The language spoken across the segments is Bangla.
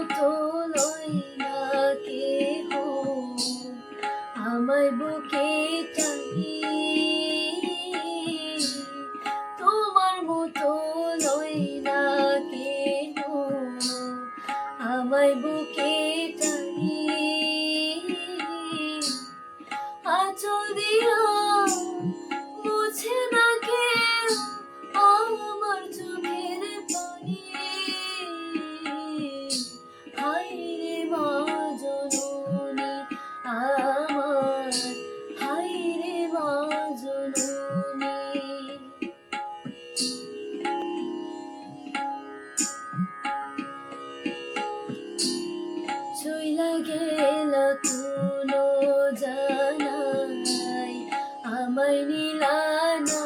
মতো লয় না কেহ আমায় বুকে টানি, তোমার মতো লয় না কেহ আমায় বুকে টানি। আঁচল দিয়া মুছে না কেউ আমার চোখের পানি, হায়রে মা জননী আমার, হায়রে মা জননী। চইলা গেলা কোনো জানাই আমায় নিলা না,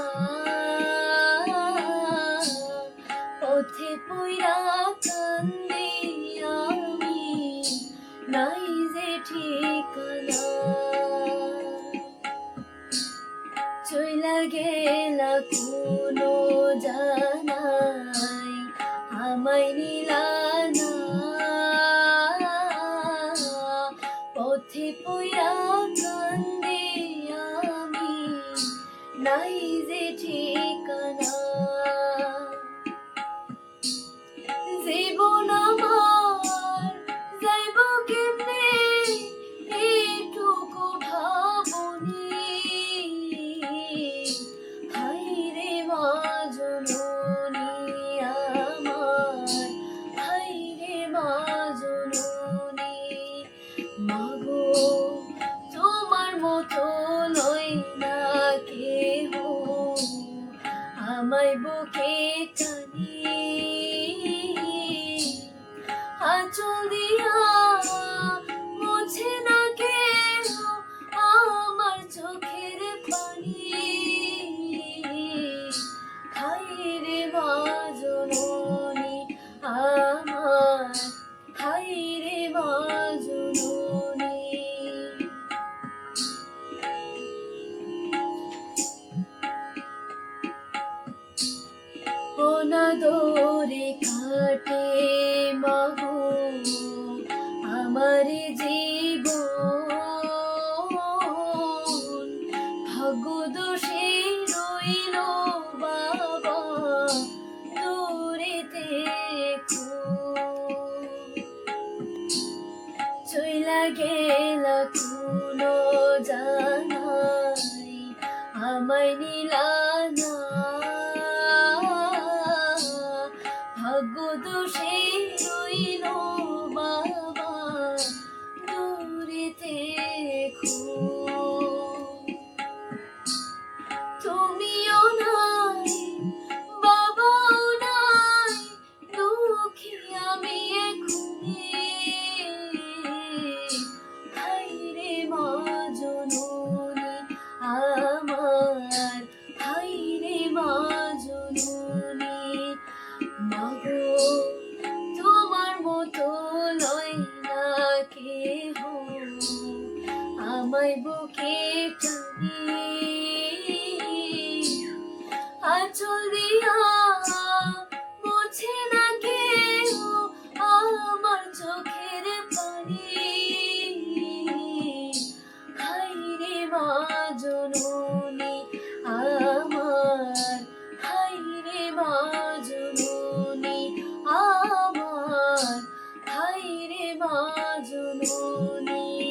পথে পইরা কান্দি আমি নাই যে ঠিকানা। চইলা গেলা কোনো জানাই আমায় নিলা না, পথে পইরা কান্দি আমি নাই যে ঠিকানা। জীবন আমার যাইব কেমনে এইটুকু ভাবনি, হায়রে মা জননী আমার, হায়রে মা জননী। মাগো তোমার মতো লয় না কেহ আমায় বুকে টানি, আঁচল দিয়া মুছে না কেহ আমার চোখের পানি, হায়রে মা জননী আমার, হায়রে মা জননী। অনাদরে কাটে মাগো আমার জীবন, ভাগ্য দোষে রইল বাবা দূরেতে চইলা গেলা কোনো জানাই আমায় নিলা না, ভাগ্য দোষে রইল বাবা দূরেতে। তুমিও নাই বাবাও নাই দুঃখী আমি এখুনি, হায়রে মা জননী আমার, হায়রে মা জননী। মাগো তোমার মতো লয় না কেহ আমায় বুকে টানি, আঁচল দিয়া মুছে না কেহ আমার চোখের পানি, হায়রে মা জননী আমার, হায়রে মা জননী আমার, হায়রে মা জননী।